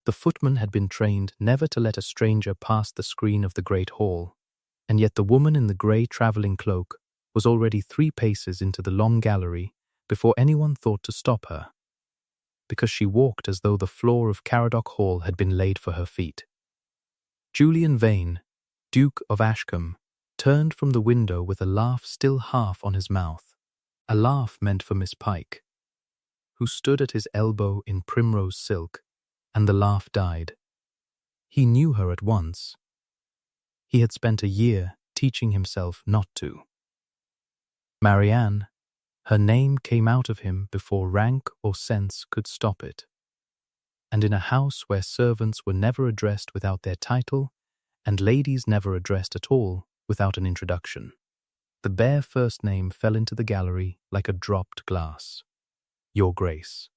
The footman had been trained never to let a stranger pass the screen of the great hall, and yet the woman in the grey travelling cloak was already 3 paces into the long gallery before anyone thought to stop her, because she walked as though the floor of Caradoc Hall had been laid for her feet. Julian Vane, Duke of Ashcombe, turned from the window with a laugh still half on his mouth, a laugh meant for Miss Pike, who stood at his elbow in primrose silk, and the laugh died. He knew her at once. He had spent a year teaching himself not to. Marianne, her name came out of him before rank or sense could stop it. And in a house where servants were never addressed without their title, and ladies never addressed at all without an introduction, the bare first name fell into the gallery like a dropped glass. Your Grace.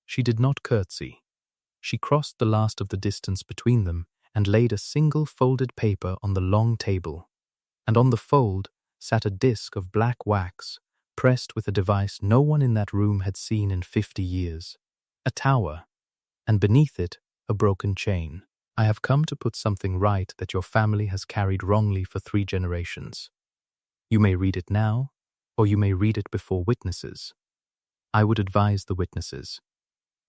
She did not curtsy. She crossed the last of the distance between them and laid a single folded paper on the long table, and on the fold sat a disc of black wax, pressed with a device no one in that room had seen in 50 years, a tower, and beneath it a broken chain. I have come to put something right that your family has carried wrongly for 3 generations. You may read it now, or you may read it before witnesses. I would advise the witnesses.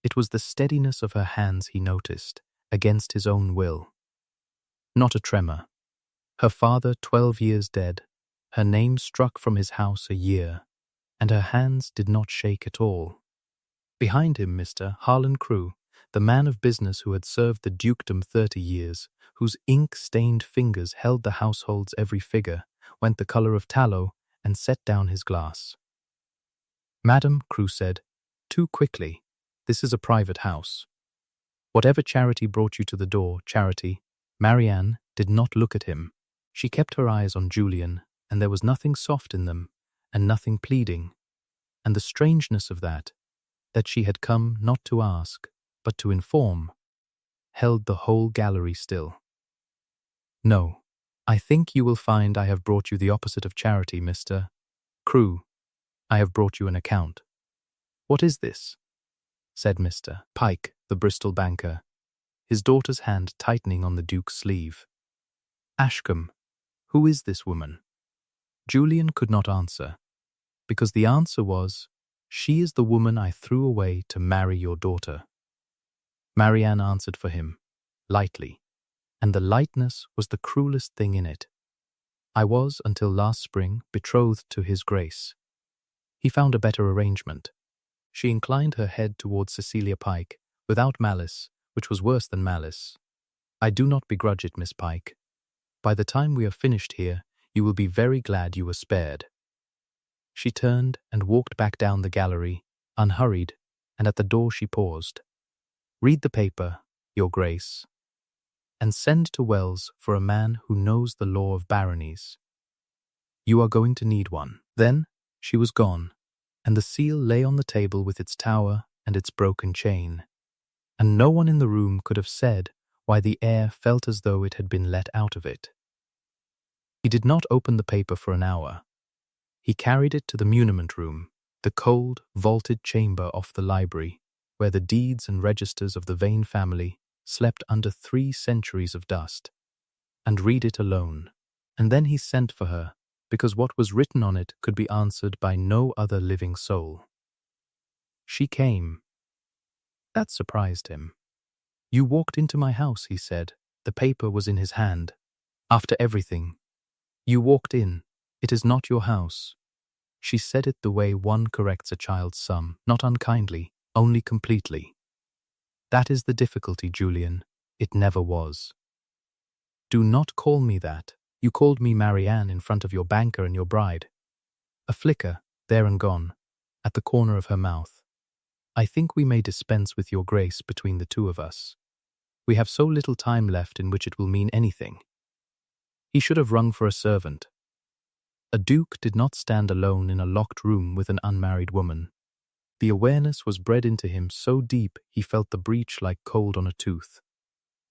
It was the steadiness of her hands he noticed, against his own will. Not a tremor. Her father 12 years dead, her name struck from his house a year, and her hands did not shake at all. Behind him Mr. Harlan Crewe, the man of business who had served the dukedom 30 years, whose ink-stained fingers held the household's every figure, went the colour of tallow and set down his glass. Madam, Crewe said, too quickly, this is a private house. Whatever Charity brought you to the door, Charity, Marianne did not look at him. She kept her eyes on Julian, and there was nothing soft in them, and nothing pleading. And the strangeness of that she had come not to ask, but to inform, held the whole gallery still. No, I think you will find I have brought you the opposite of charity, Mr. Crewe. I have brought you an account. What is this? Said Mr. Pike, the Bristol banker, his daughter's hand tightening on the Duke's sleeve. Ashcombe, who is this woman? Julian could not answer, because the answer was, she is the woman I threw away to marry your daughter. Marianne answered for him, lightly, and the lightness was the cruelest thing in it. I was, until last spring, betrothed to his Grace. He found a better arrangement. She inclined her head towards Cecilia Pike, without malice, which was worse than malice. I do not begrudge it, Miss Pike. By the time we are finished here, you will be very glad you were spared. She turned and walked back down the gallery, unhurried, and at the door she paused. Read the paper, Your Grace, and send to Wells for a man who knows the law of baronies. You are going to need one. Then she was gone, and the seal lay on the table with its tower and its broken chain, and no one in the room could have said why the air felt as though it had been let out of it. He did not open the paper for an hour. He carried it to the muniment room, the cold, vaulted chamber off the library, where the deeds and registers of the Vane family slept under 3 centuries of dust, and read it alone. And then he sent for her, because what was written on it could be answered by no other living soul. She came. That surprised him. You walked into my house, he said. The paper was in his hand. After everything. You walked in. It is not your house. She said it the way one corrects a child's sum, not unkindly, only completely. That is the difficulty, Julian. It never was. Do not call me that. You called me Marianne in front of your banker and your bride. A flicker, there and gone, at the corner of her mouth. I think we may dispense with your Grace between the 2 of us. We have so little time left in which it will mean anything. He should have rung for a servant. A duke did not stand alone in a locked room with an unmarried woman. The awareness was bred into him so deep he felt the breach like cold on a tooth.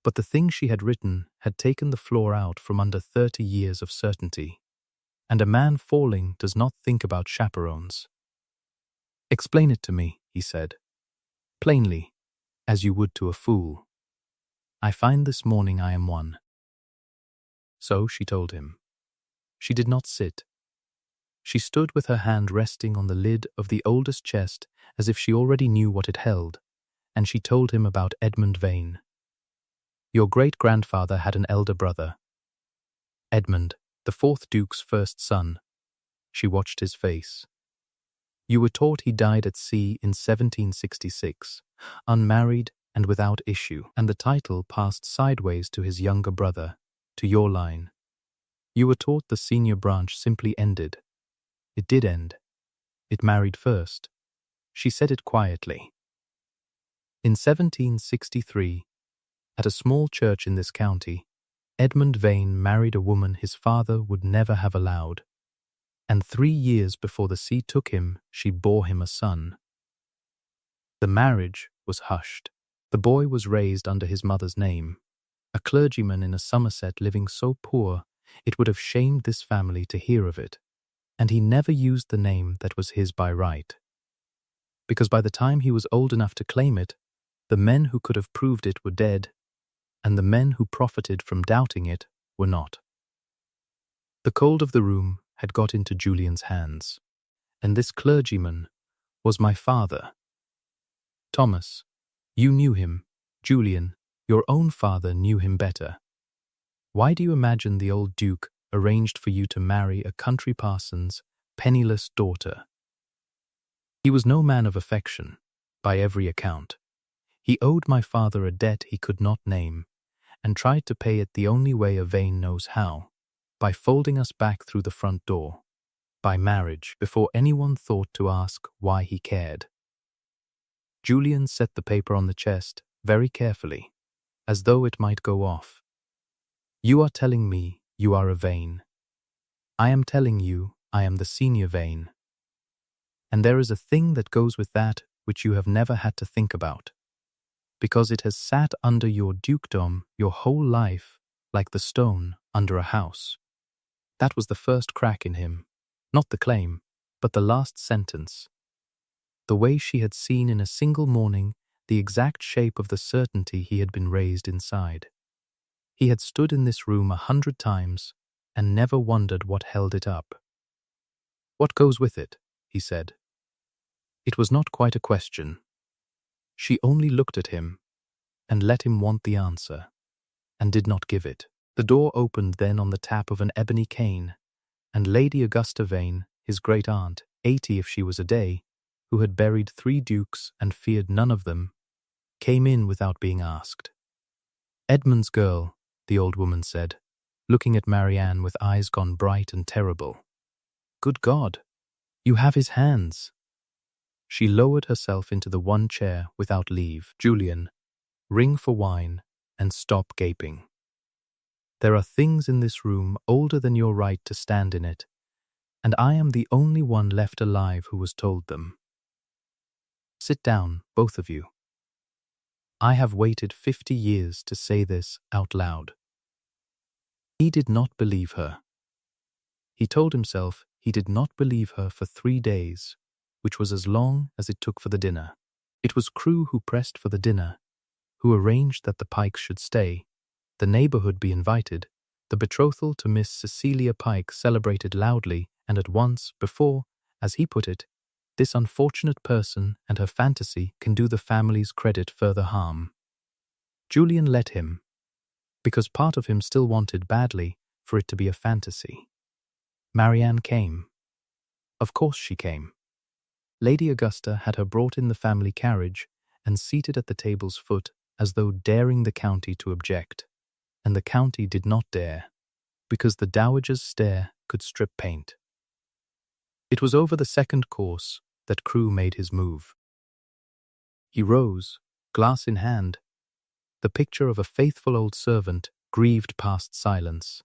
But the thing she had written had taken the floor out from under 30 years of certainty, and a man falling does not think about chaperones. Explain it to me, he said, plainly, as you would to a fool. I find this morning I am one." So she told him. She did not sit. She stood with her hand resting on the lid of the oldest chest as if she already knew what it held, and she told him about Edmund Vane. "Your great-grandfather had an elder brother, Edmund, the 4th Duke's first son." She watched his face. "You were taught he died at sea in 1766, unmarried and without issue, and the title passed sideways to his younger brother, to your line. You were taught the senior branch simply ended. It did end. It married first." She said it quietly. In 1763, at a small church in this county, Edmund Vane married a woman his father would never have allowed, and 3 years before the sea took him, she bore him a son. The marriage was hushed. The boy was raised under his mother's name, a clergyman in a Somerset living so poor it would have shamed this family to hear of it, and he never used the name that was his by right. Because by the time he was old enough to claim it, the men who could have proved it were dead, and the men who profited from doubting it were not. The cold of the room had got into Julian's hands, and this clergyman was my father. Thomas, you knew him. Julian, your own father knew him better. Why do you imagine the old Duke arranged for you to marry a country parson's penniless daughter? He was no man of affection, by every account. He owed my father a debt he could not name, and tried to pay it the only way a Vane knows how, by folding us back through the front door, by marriage, before anyone thought to ask why he cared. Julian set the paper on the chest very carefully, as though it might go off. You are telling me you are a Vane. I am telling you I am the senior Vane. And there is a thing that goes with that which you have never had to think about, because it has sat under your dukedom your whole life like the stone under a house. That was the first crack in him, not the claim, but the last sentence. The way she had seen in a single morning the exact shape of the certainty he had been raised inside. He had stood in this room 100 times and never wondered what held it up. "What goes with it?" he said. It was not quite a question. She only looked at him and let him want the answer, and did not give it. The door opened then on the tap of an ebony cane, and Lady Augusta Vane, his great-aunt, 80 if she was a day, who had buried 3 dukes and feared none of them, came in without being asked. "Edmund's girl," the old woman said, looking at Marianne with eyes gone bright and terrible. "Good God, you have his hands." She lowered herself into the one chair without leave. "Julian, ring for wine and stop gaping. There are things in this room older than your right to stand in it, and I am the only one left alive who was told them. Sit down, both of you. I have waited 50 years to say this out loud." He did not believe her. He told himself he did not believe her for 3 days, which was as long as it took for the dinner. It was Crewe who pressed for the dinner, who arranged that the Pikes should stay, the neighbourhood be invited, the betrothal to Miss Cecilia Pike celebrated loudly and at once before, as he put it, this unfortunate person and her fantasy can do the family's credit further harm. Julian let him, because part of him still wanted badly for it to be a fantasy. Marianne came. Of course she came. Lady Augusta had her brought in the family carriage and seated at the table's foot as though daring the county to object, and the county did not dare, because the dowager's stare could strip paint. It was over the second course that Crewe made his move. He rose, glass in hand, the picture of a faithful old servant grieved past silence.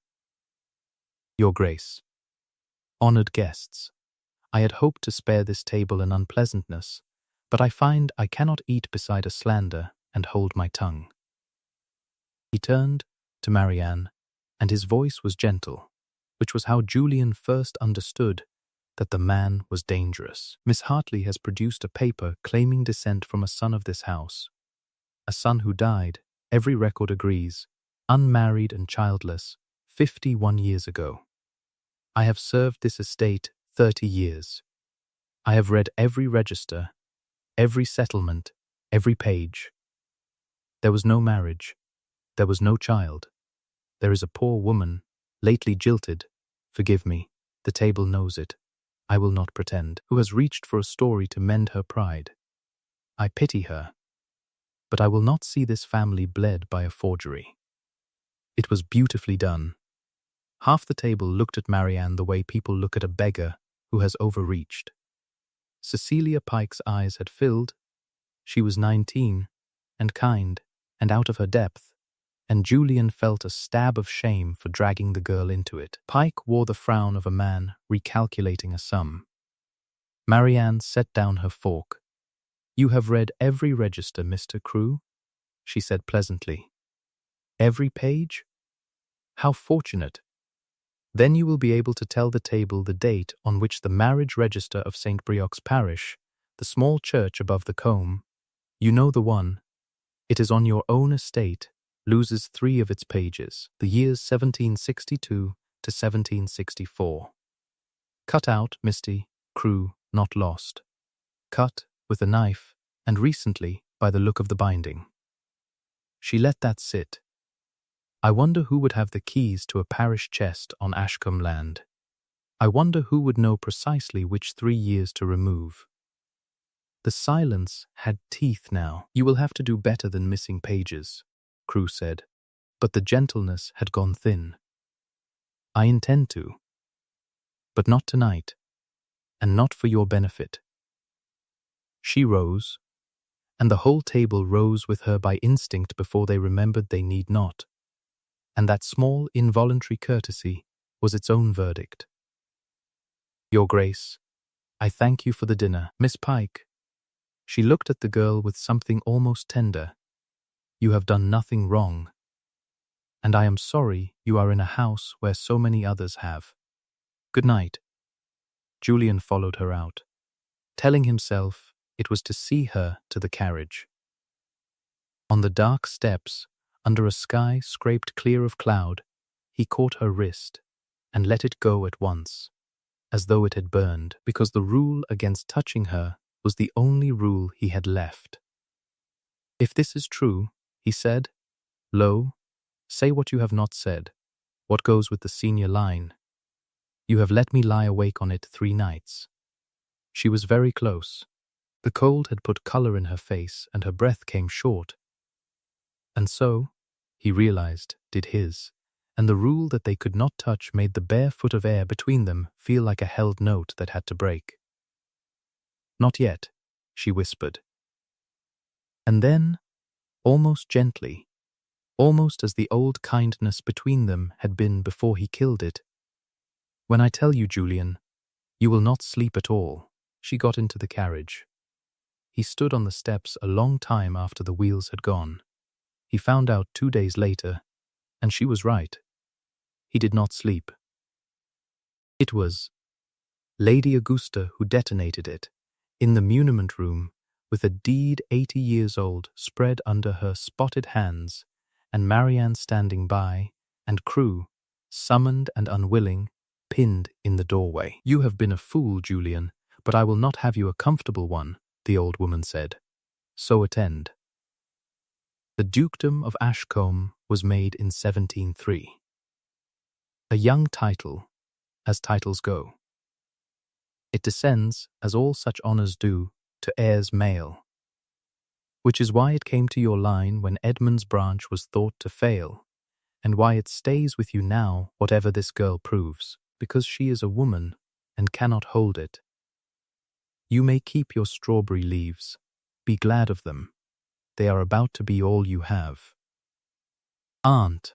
"Your Grace, honoured guests, I had hoped to spare this table an unpleasantness, but I find I cannot eat beside a slander and hold my tongue." He turned to Marianne, and his voice was gentle, which was how Julian first understood that the man was dangerous. "Miss Hartley has produced a paper claiming descent from a son of this house, a son who died, Every record agrees. Unmarried and childless, 51 years ago. I have served this estate 30 years. I have read every register, every settlement, every page. There was no marriage. There was no child. There is a poor woman, lately jilted. Forgive me, the table knows it. I will not pretend. Who has reached for a story to mend her pride. I pity her. But I will not see this family bled by a forgery. It was beautifully done. Half the table looked at Marianne the way people look at a beggar who has overreached. Cecilia Pike's eyes had filled. She was 19, and kind, and out of her depth, and Julian felt a stab of shame for dragging the girl into it. Pike wore the frown of a man recalculating a sum. Marianne set down her fork. "You have read every register, Mr. Crewe?" she said pleasantly. "Every page? How fortunate! Then you will be able to tell the table the date on which the marriage register of St. Breock's parish, the small church above the combe, you know the one, it is on your own estate, loses 3 of its pages, the years 1762 to 1764. Cut out, Misty, Crewe, not lost. Cut, with a knife, and recently, by the look of the binding." She let that sit. I wonder who would have the keys to a parish chest on Ashcombe land. I wonder who would know precisely which 3 years to remove. The silence had teeth now. "You will have to do better than missing pages," Crewe said, but the gentleness had gone thin. "I intend to. But not tonight, and not for your benefit." She rose, and the whole table rose with her by instinct before they remembered they need not. And that small, involuntary courtesy was its own verdict. "Your Grace, I thank you for the dinner. Miss Pike." She looked at the girl with something almost tender. "You have done nothing wrong. And I am sorry you are in a house where so many others have. Good night." Julian followed her out, telling himself it was to see her to the carriage. On the dark steps, under a sky scraped clear of cloud, he caught her wrist and let it go at once, as though it had burned, because the rule against touching her was the only rule he had left. "If this is true," he said, "lo, say what you have not said, what goes with the senior line. You have let me lie awake on it 3 nights." She was very close. The cold had put color in her face and her breath came short. And so, he realized, did his, and the rule that they could not touch made the bare foot of air between them feel like a held note that had to break. "Not yet," she whispered. And then, almost gently, almost as the old kindness between them had been before he killed it, "When I tell you, Julian, you will not sleep at all." She got into the carriage. He stood on the steps a long time after the wheels had gone. He found out 2 days later, and she was right. He did not sleep. It was Lady Augusta who detonated it, in the muniment room, with a deed 80 years old spread under her spotted hands, and Marianne standing by, and Crewe, summoned and unwilling, pinned in the doorway. "You have been a fool, Julian, but I will not have you a comfortable one," the old woman said. "So attend." The dukedom of Ashcombe was made in 1703. A young title, as titles go. It descends, as all such honours do, to heirs male. Which is why it came to your line when Edmund's branch was thought to fail, and why it stays with you now, whatever this girl proves, because she is a woman and cannot hold it. You may keep your strawberry leaves. Be glad of them. They are about to be all you have. Aunt.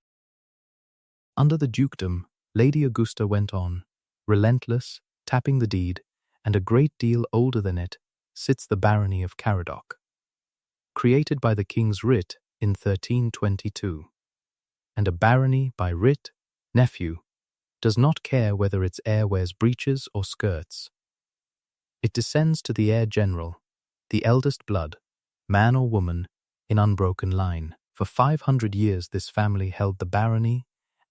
Under the dukedom, Lady Augusta went on, relentless, tapping the deed, and a great deal older than it sits the barony of Caradoc, created by the king's writ in 1322. And a barony by writ, nephew, does not care whether its heir wears breeches or skirts. It descends to the heir general, the eldest blood, man or woman, in unbroken line. For 500 years this family held the barony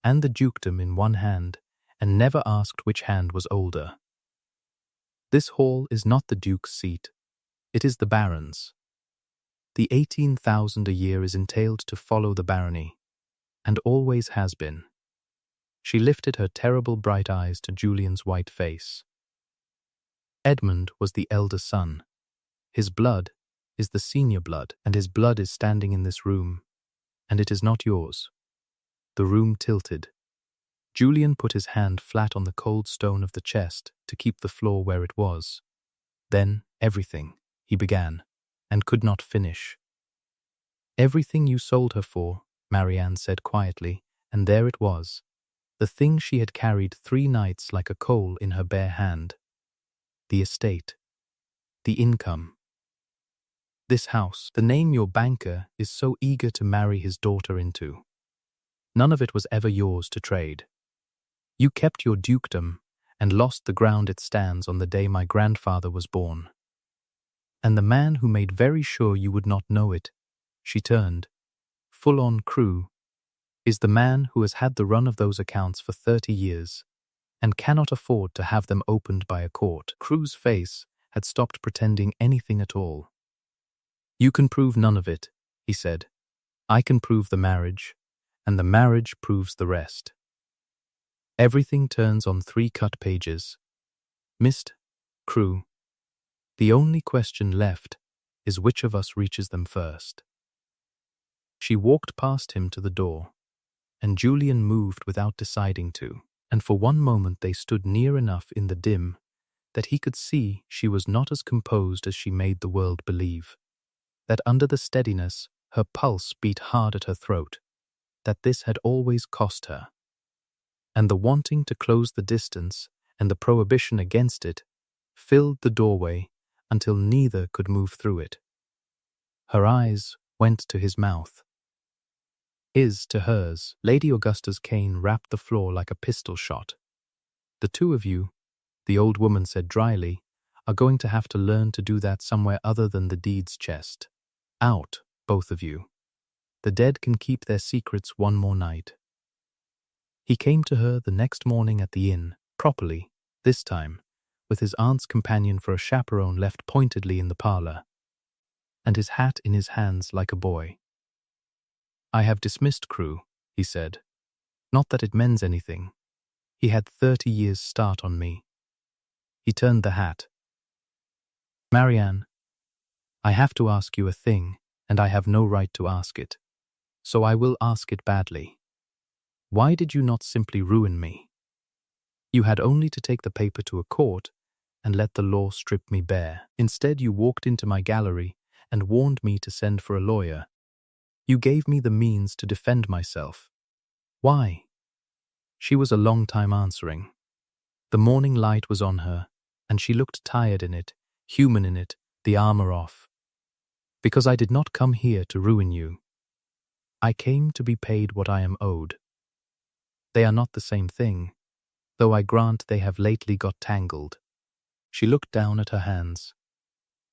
and the dukedom in one hand and never asked which hand was older. This hall is not the duke's seat, it is the baron's. The 18,000 a year is entailed to follow the barony, and always has been. She lifted her terrible bright eyes to Julian's white face. Edmund was the elder son. His blood is the senior blood, and his blood is standing in this room, and it is not yours. The room tilted. Julian put his hand flat on the cold stone of the chest to keep the floor where it was. Then, everything, he began, and could not finish. Everything you sold her for, Marianne said quietly, and there it was, the thing she had carried 3 nights like a coal in her bare hand. The estate. The income. This house, the name your banker is so eager to marry his daughter into. None of it was ever yours to trade. You kept your dukedom and lost the ground it stands on the day my grandfather was born. And the man who made very sure you would not know it, she turned, full-on Crewe, is the man who has had the run of those accounts for 30 years and cannot afford to have them opened by a court. Crewe's face had stopped pretending anything at all. You can prove none of it, he said. I can prove the marriage, and the marriage proves the rest. Everything turns on 3 cut pages. Missed, Crewe. The only question left is which of us reaches them first. She walked past him to the door, and Julian moved without deciding to, and for one moment they stood near enough in the dim that he could see she was not as composed as she made the world believe, that under the steadiness her pulse beat hard at her throat, that this had always cost her. And the wanting to close the distance and the prohibition against it filled the doorway until neither could move through it. Her eyes went to his mouth. His to hers. Lady Augusta's cane rapped the floor like a pistol shot. The 2 of you, the old woman said dryly, are going to have to learn to do that somewhere other than the deeds chest. Out, both of you. The dead can keep their secrets one more night. He came to her the next morning at the inn, properly, this time, with his aunt's companion for a chaperone left pointedly in the parlour, and his hat in his hands like a boy. I have dismissed Crewe, he said. Not that it mends anything. He had 30 years' start on me. He turned the hat. Marianne, I have to ask you a thing, and I have no right to ask it. So I will ask it badly. Why did you not simply ruin me? You had only to take the paper to a court and let the law strip me bare. Instead, you walked into my gallery and warned me to send for a lawyer. You gave me the means to defend myself. Why? She was a long time answering. The morning light was on her, and she looked tired in it, human in it, the armor off. Because I did not come here to ruin you. I came to be paid what I am owed. They are not the same thing, though I grant they have lately got tangled. She looked down at her hands.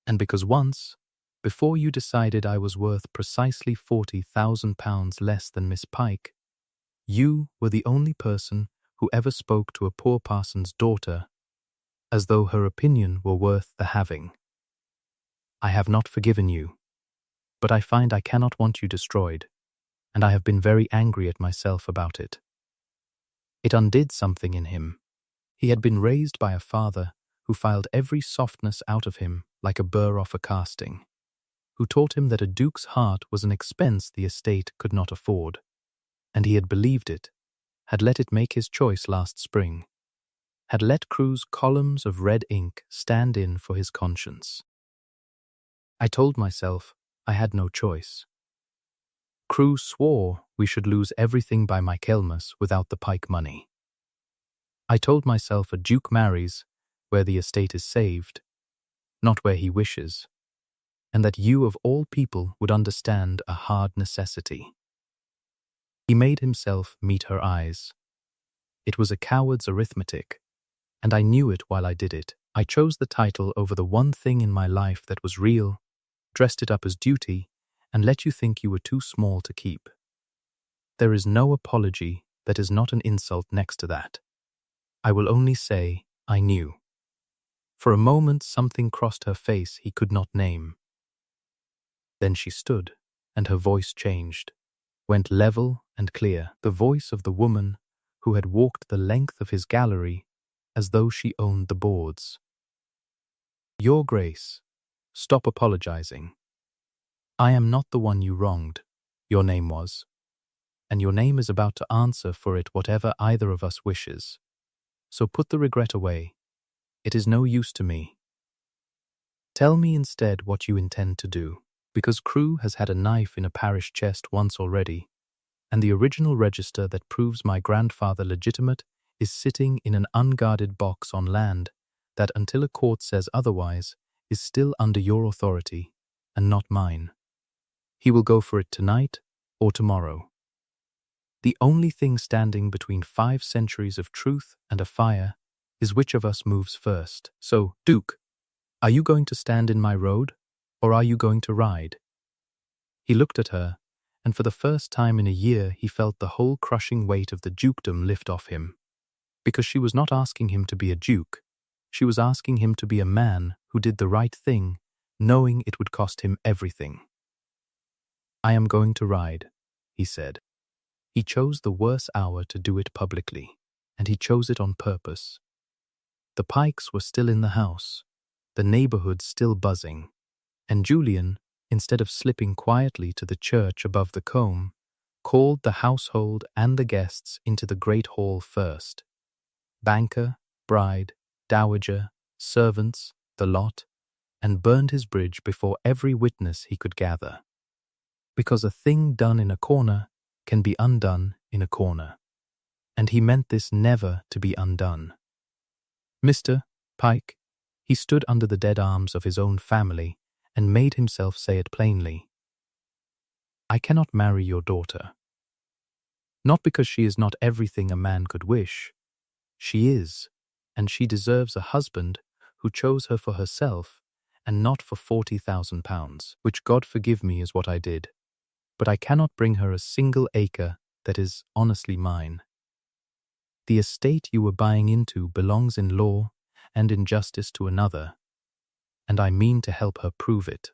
And because once, before you decided I was worth precisely £40,000 less than Miss Pike, you were the only person who ever spoke to a poor parson's daughter as though her opinion were worth the having. I have not forgiven you, but I find I cannot want you destroyed, and I have been very angry at myself about it. It undid something in him. He had been raised by a father who filed every softness out of him like a burr off a casting, who taught him that a duke's heart was an expense the estate could not afford, and he had believed it, had let it make his choice last spring, had let Crewe's columns of red ink stand in for his conscience. I told myself I had no choice. Crewe swore we should lose everything by Michaelmas without the Pike money. I told myself a duke marries where the estate is saved, not where he wishes, and that you of all people would understand a hard necessity. He made himself meet her eyes. It was a coward's arithmetic, and I knew it while I did it. I chose the title over the one thing in my life that was real, dressed it up as duty, and let you think you were too small to keep. There is no apology that is not an insult next to that. I will only say, I knew. For a moment something crossed her face he could not name. Then she stood, and her voice changed, went level and clear, the voice of the woman who had walked the length of his gallery as though she owned the boards. Your Grace, stop apologizing. I am not the one you wronged, your name was, and your name is about to answer for it whatever either of us wishes. So put the regret away. It is no use to me. Tell me instead what you intend to do, because Crewe has had a knife in a parish chest once already, and the original register that proves my grandfather legitimate is sitting in an unguarded box on land that, until a court says otherwise, is still under your authority and not mine. He will go for it tonight or tomorrow. The only thing standing between 5 centuries of truth and a fire is which of us moves first. So, Duke, are you going to stand in my road, or are you going to ride? He looked at her, and for the first time in a year he felt the whole crushing weight of the dukedom lift off him. Because she was not asking him to be a duke, she was asking him to be a man who did the right thing, knowing it would cost him everything. I am going to ride, he said. He chose the worst hour to do it publicly, and he chose it on purpose. The Pikes were still in the house, the neighborhood still buzzing, and Julian, instead of slipping quietly to the church above the combe, called the household and the guests into the great hall first. Banker, bride, dowager, servants, the lot, and burned his bridge before every witness he could gather. Because a thing done in a corner can be undone in a corner, and he meant this never to be undone. Mr. Pike, he stood under the dead arms of his own family and made himself say it plainly. I cannot marry your daughter. Not because she is not everything a man could wish. She is, and she deserves a husband who chose her for herself and not for £40,000, which God forgive me is what I did. But I cannot bring her a single acre that is honestly mine. The estate you were buying into belongs in law and in justice to another, and I mean to help her prove it.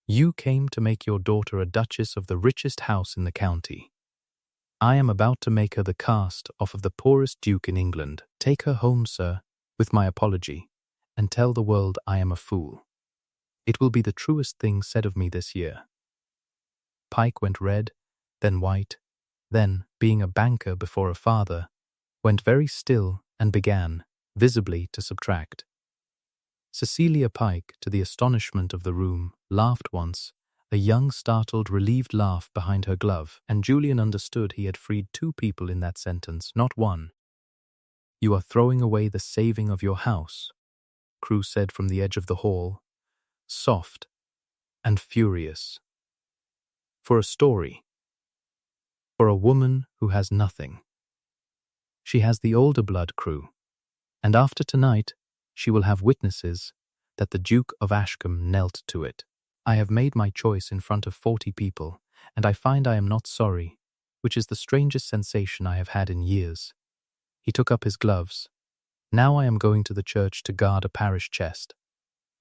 You came to make your daughter a duchess of the richest house in the county. I am about to make her the cast off of the poorest duke in England. Take her home, sir, with my apology, and tell the world I am a fool. It will be the truest thing said of me this year. Pike went red, then white, then, being a banker before a father, went very still and began, visibly, to subtract. Cecilia Pike, to the astonishment of the room, laughed once, a young, startled, relieved laugh behind her glove, and Julian understood he had freed 2 people in that sentence, not 1. You are throwing away the saving of your house, Crewe said from the edge of the hall, soft and furious. For a story. For a woman who has nothing. She has the older blood, Crewe, and after tonight she will have witnesses that the Duke of Ashcombe knelt to it. I have made my choice in front of 40 people, and I find I am not sorry, which is the strangest sensation I have had in years. He took up his gloves. Now I am going to the church to guard a parish chest.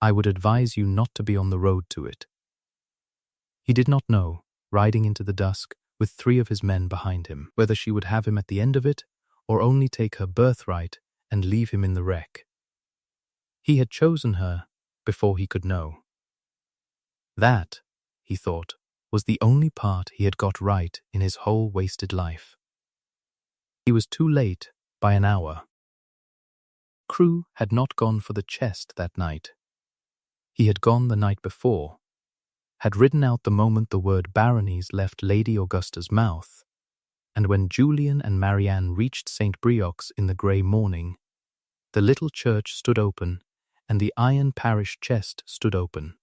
I would advise you not to be on the road to it. He did not know, riding into the dusk with 3 of his men behind him, whether she would have him at the end of it or only take her birthright and leave him in the wreck. He had chosen her before he could know. That, he thought, was the only part he had got right in his whole wasted life. He was too late by an hour. Crewe had not gone for the chest that night. He had gone the night before, had ridden out the moment the word baronies left Lady Augusta's mouth, and when Julian and Marianne reached St. Breock's in the grey morning, the little church stood open, and the iron parish chest stood open,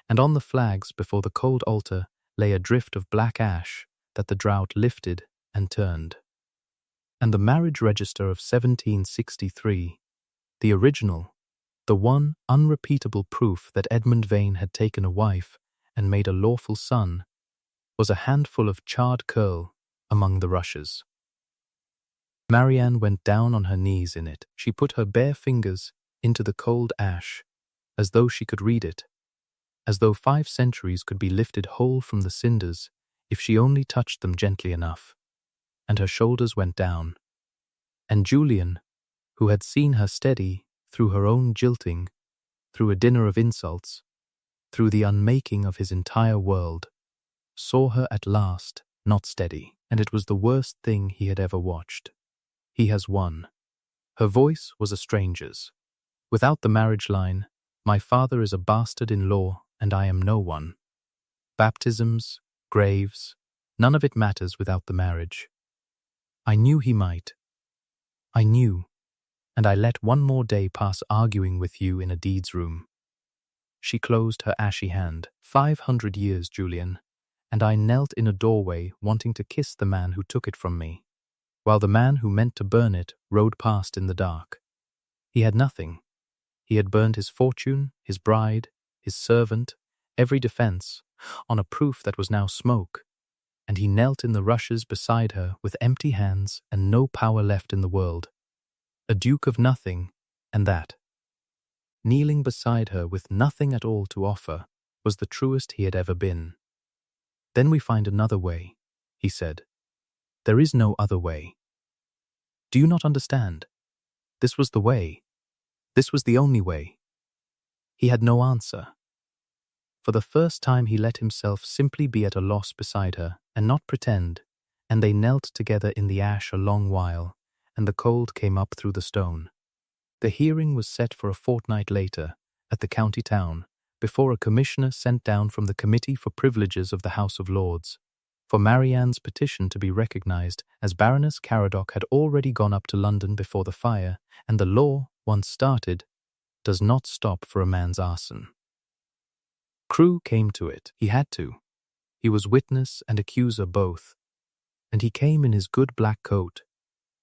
and on the flags before the cold altar lay a drift of black ash that the drought lifted and turned. And the marriage register of 1763, the original, the one unrepeatable proof that Edmund Vane had taken a wife and made a lawful son, was a handful of charred curl among the rushes. Marianne went down on her knees in it. She put her bare fingers into the cold ash, as though she could read it, as though 5 centuries could be lifted whole from the cinders if she only touched them gently enough. And her shoulders went down. And Julian, who had seen her steady through her own jilting, through a dinner of insults, through the unmaking of his entire world, saw her at last not steady, and it was the worst thing he had ever watched. He has won. Her voice was a stranger's. Without the marriage line, my father is a bastard in law and I am no one. Baptisms, graves, none of it matters without the marriage. I knew he might. I knew, and I let one more day pass arguing with you in a deeds room. She closed her ashy hand. 500 years, Julian, and I knelt in a doorway wanting to kiss the man who took it from me, while the man who meant to burn it rode past in the dark. He had nothing. He had burned his fortune, his bride, his servant, every defense, on a proof that was now smoke, and he knelt in the rushes beside her with empty hands and no power left in the world. A duke of nothing, and that, kneeling beside her with nothing at all to offer, was the truest he had ever been. Then we find another way, he said. There is no other way. Do you not understand? This was the way. This was the only way. He had no answer. For the first time he let himself simply be at a loss beside her, and not pretend, and they knelt together in the ash a long while, and the cold came up through the stone. The hearing was set for a fortnight later, at the county town, before a commissioner sent down from the Committee for Privileges of the House of Lords, for Marianne's petition to be recognized, as Baroness Caradoc had already gone up to London before the fire, and the law, once started, does not stop for a man's arson. Crewe came to it. He had to. He was witness and accuser both, and he came in his good black coat,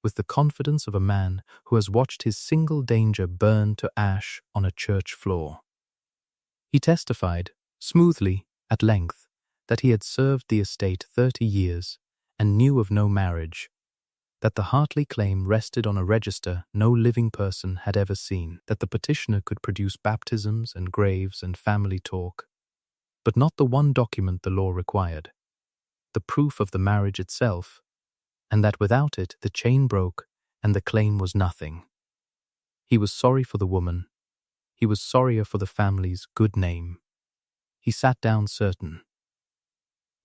with the confidence of a man who has watched his single danger burn to ash on a church floor. He testified, smoothly, at length, that he had served the estate 30 years and knew of no marriage, that the Hartley claim rested on a register no living person had ever seen, that the petitioner could produce baptisms and graves and family talk, but not the one document the law required, the proof of the marriage itself, and that without it the chain broke and the claim was nothing. He was sorry for the woman. He was sorrier for the family's good name. He sat down certain.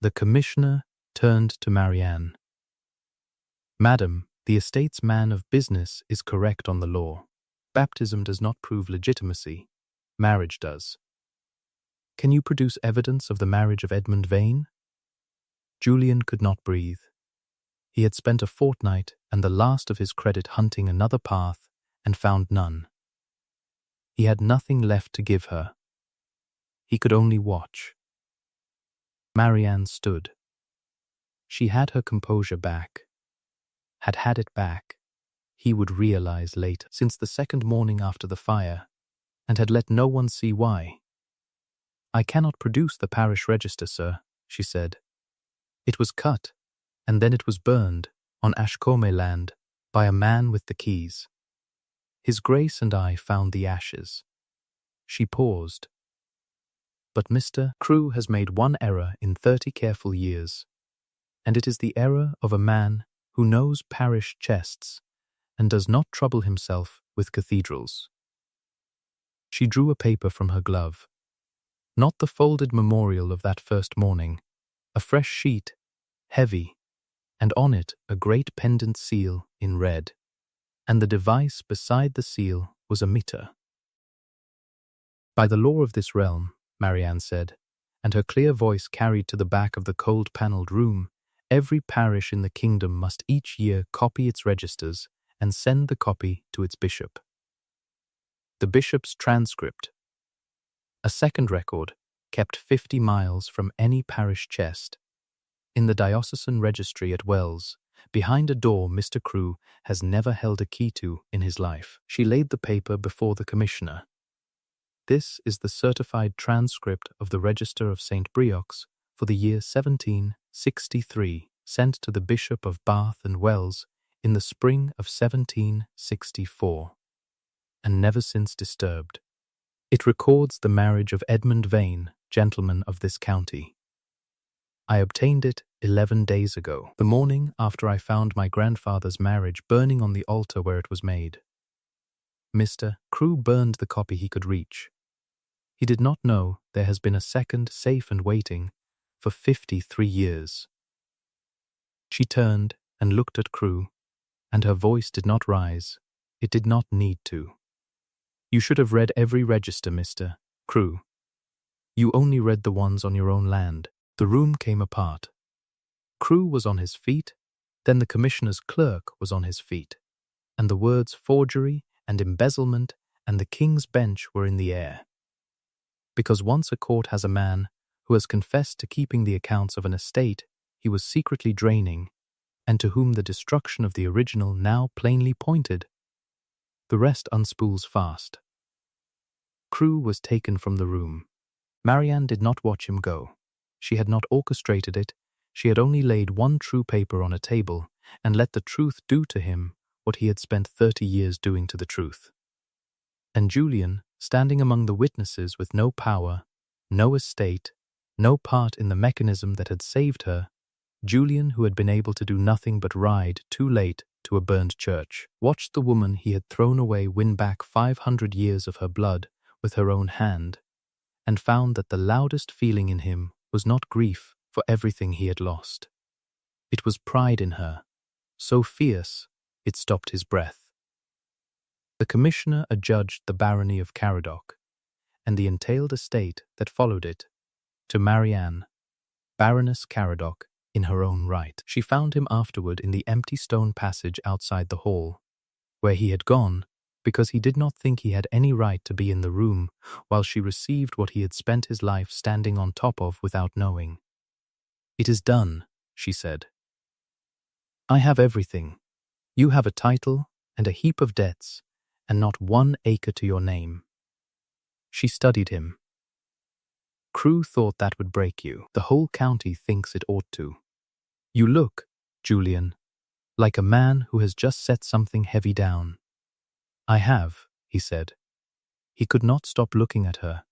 The commissioner turned to Marianne. Madam, the estate's man of business is correct on the law. Baptism does not prove legitimacy. Marriage does. Can you produce evidence of the marriage of Edmund Vane? Julian could not breathe. He had spent a fortnight and the last of his credit hunting another path and found none. He had nothing left to give her. He could only watch. Marianne stood. She had her composure back. Had it back, he would realize later, since the second morning after the fire, and had let no one see why. I cannot produce the parish register, sir, she said. It was cut, and then it was burned, on Ashcombe land, by a man with the keys. His Grace and I found the ashes. She paused. But Mr. Crewe has made one error in 30 careful years, and it is the error of a man who knows parish chests and does not trouble himself with cathedrals. She drew a paper from her glove. Not the folded memorial of that first morning, a fresh sheet, heavy, and on it a great pendant seal in red, and the device beside the seal was a mitre. By the law of this realm, Marianne said, and her clear voice carried to the back of the cold-panelled room, every parish in the kingdom must each year copy its registers and send the copy to its bishop. The bishop's transcript, a second record, kept 50 miles from any parish chest. In the diocesan registry at Wells, behind a door Mr. Crewe has never held a key to in his life. She laid the paper before the commissioner. This is the certified transcript of the Register of St. Briox for the year 1763, sent to the Bishop of Bath and Wells in the spring of 1764, and never since disturbed. It records the marriage of Edmund Vane, gentleman of this county. I obtained it 11 days ago, the morning after I found my grandfather's marriage burning on the altar where it was made. Mr. Crewe burned the copy he could reach. He did not know there has been a second safe and waiting for 53 years. She turned and looked at Crewe, and her voice did not rise. It did not need to. You should have read every register, Mr. Crewe. You only read the ones on your own land. The room came apart. Crewe was on his feet, then the commissioner's clerk was on his feet, and the words forgery and embezzlement and the King's Bench were in the air. Because once a court has a man who has confessed to keeping the accounts of an estate he was secretly draining, and to whom the destruction of the original now plainly pointed, the rest unspools fast. Crewe was taken from the room. Marianne did not watch him go. She had not orchestrated it. She had only laid one true paper on a table and let the truth do to him what he had spent 30 years doing to the truth. And Julian, standing among the witnesses with no power, no estate, no part in the mechanism that had saved her, Julian, who had been able to do nothing but ride too late to a burned church, watched the woman he had thrown away win back 500 years of her blood with her own hand, and found that the loudest feeling in him was not grief for everything he had lost. It was pride in her, so fierce it stopped his breath. The commissioner adjudged the barony of Caradoc, and the entailed estate that followed it, to Marianne, Baroness Caradoc, in her own right. She found him afterward in the empty stone passage outside the hall, where he had gone because he did not think he had any right to be in the room while she received what he had spent his life standing on top of without knowing. "It is done," she said. "I have everything. You have a title and a heap of debts, and not 1 acre to your name." She studied him. "Crewe thought that would break you. The whole county thinks it ought to. You look, Julian, like a man who has just set something heavy down." "I have," he said. He could not stop looking at her.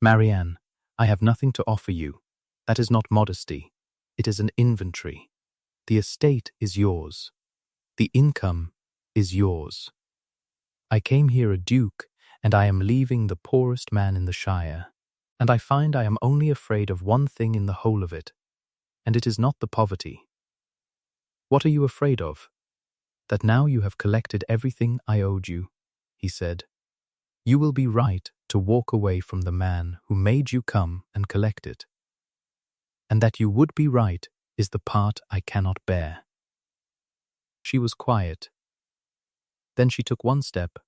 "Marianne, I have nothing to offer you. That is not modesty. It is an inventory. The estate is yours. The income is yours. I came here a duke, and I am leaving the poorest man in the shire, and I find I am only afraid of one thing in the whole of it, and it is not the poverty." "What are you afraid of?" "That now you have collected everything I owed you," he said, "you will be right to walk away from the man who made you come and collect it. And that you would be right is the part I cannot bear." She was quiet. Then she took one step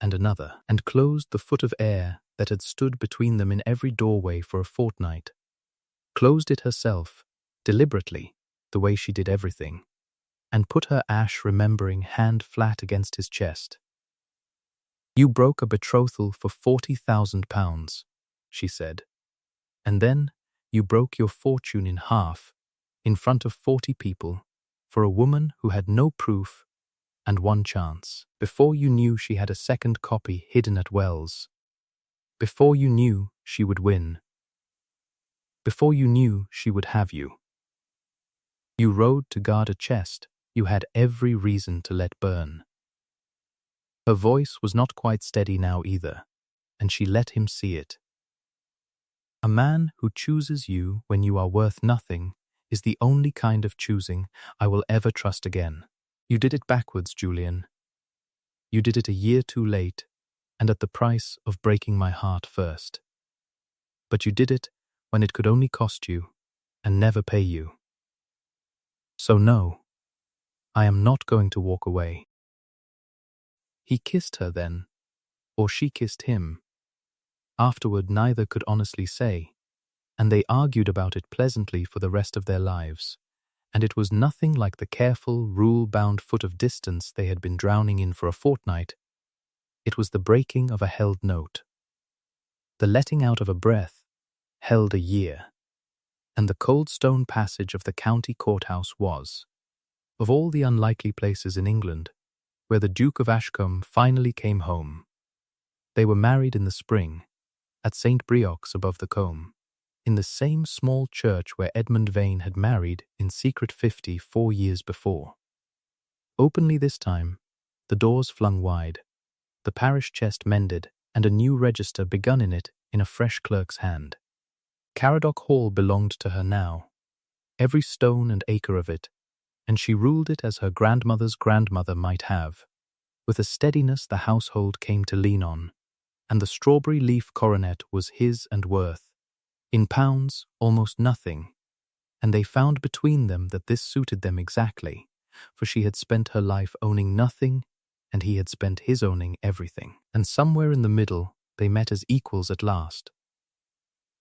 and another, and closed the foot of air that had stood between them in every doorway for a fortnight. Closed it herself, deliberately, the way she did everything, and put her ash-remembering hand flat against his chest. "You broke a betrothal for £40,000, she said, "and then you broke your fortune in half, in front of 40 people, for a woman who had no proof and one chance. Before you knew she had a second copy hidden at Wells. Before you knew she would win. Before you knew she would have you. You rode to guard a chest you had every reason to let burn." Her voice was not quite steady now either, and she let him see it. "A man who chooses you when you are worth nothing is the only kind of choosing I will ever trust again. You did it backwards, Julian. You did it a year too late, and at the price of breaking my heart first. But you did it when it could only cost you and never pay you. So no, I am not going to walk away." He kissed her then, or she kissed him. Afterward neither could honestly say, and they argued about it pleasantly for the rest of their lives, and it was nothing like the careful, rule-bound foot of distance they had been drowning in for a fortnight. It was the breaking of a held note. The letting out of a breath held a year. And the cold stone passage of the county courthouse was, of all the unlikely places in England, where the Duke of Ashcombe finally came home. They were married in the spring, at St. Breock's above the Combe, in the same small church where Edmund Vane had married in secret 54 years before. Openly this time, the doors flung wide, the parish chest mended, and a new register begun in it in a fresh clerk's hand. Caradoc Hall belonged to her now, every stone and acre of it, and she ruled it as her grandmother's grandmother might have, with a steadiness the household came to lean on, and the strawberry leaf coronet was his and worth, in pounds, almost nothing, and they found between them that this suited them exactly, for she had spent her life owning nothing, and he had spent his owning everything, and somewhere in the middle they met as equals at last.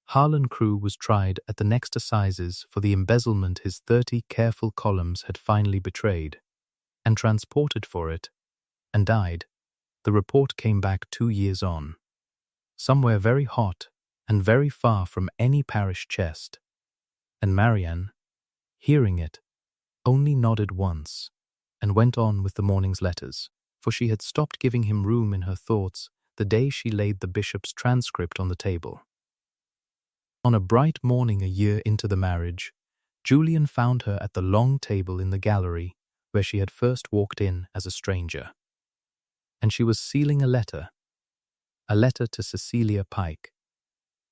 Harlan Crewe was tried at the next assizes for the embezzlement his 30 careful columns had finally betrayed, and transported for it, and died. The report came back 2 years on, somewhere very hot and very far from any parish chest, and Marianne, hearing it, only nodded once, and went on with the morning's letters, for she had stopped giving him room in her thoughts the day she laid the bishop's transcript on the table. On a bright morning a year into the marriage, Julian found her at the long table in the gallery where she had first walked in as a stranger. And she was sealing a letter to Cecilia Pike,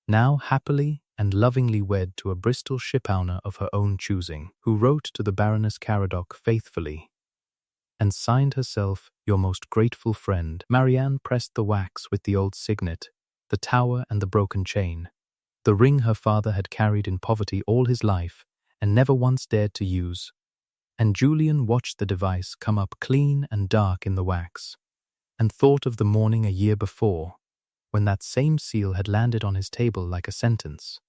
now happily and lovingly wed to a Bristol shipowner of her own choosing, who wrote to the Baroness Caradoc faithfully, and signed herself your most grateful friend. Marianne pressed the wax with the old signet, the tower and the broken chain, the ring her father had carried in poverty all his life and never once dared to use, and Julian watched the device come up clean and dark in the wax, and thought of the morning a year before, when that same seal had landed on his table like a sentence.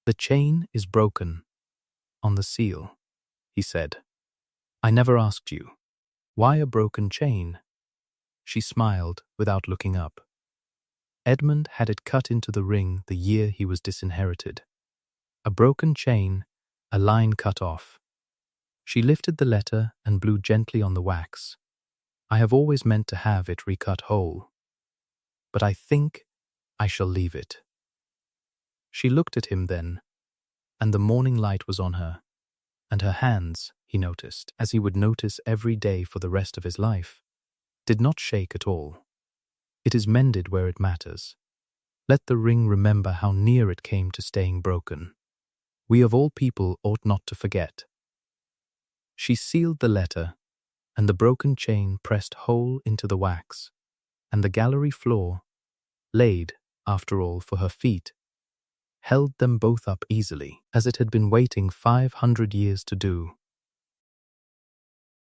"The chain is broken on the seal," he said. "I never asked you. Why a broken chain?" She smiled without looking up. Edmund had it cut into the ring the year he was disinherited. A broken chain, a line cut off. She lifted the letter and blew gently on the wax. "I have always meant to have it recut whole, but I think I shall leave it." She looked at him then, and the morning light was on her, and her hands, he noticed, as he would notice every day for the rest of his life, did not shake at all. It is mended where it matters. Let the ring remember how near it came to staying broken. We of all people ought not to forget. She sealed the letter, and the broken chain pressed whole into the wax, and the gallery floor, laid, after all, for her feet, held them both up easily, as it had been waiting 500 years to do.